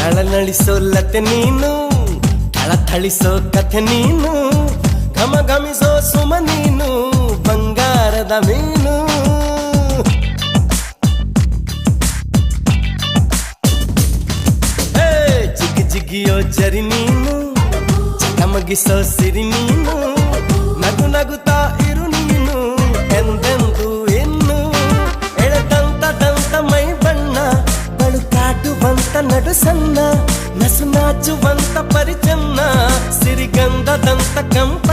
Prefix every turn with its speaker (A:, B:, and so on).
A: ಥಳನಳಿಸೋ ಲತೆ ನೀನು, ಥಳಥಳಿಸೋ ಕಥೆ ನೀನು, ಘಮ ಘಮಿಸೋ ಸುಮ ನೀನು, ಬಂಗಾರದ ಮೀನು. ಜಿಗಿ ಜಿಗಿಯೋ ಜರಿ ನೀನು, ಚಕಮಗಿಸೋ ಸಿರಿ ನೀನು, ನಗು ನಗುತ್ತಾ ಇರು ನೀನು ಎಂದೆಂದು ಇನ್ನು. ಎಳೆದಂತ ಮೈ ಬಣ್ಣ, ಬಳುಕಾಟುವಂತ ನಡು ಸಣ್ಣ, ನಸು ನಾಚುವಂತ ಪರಿಚನ್ನ, ಸಿರಿಗಂಧದಂತ ಕಂಪ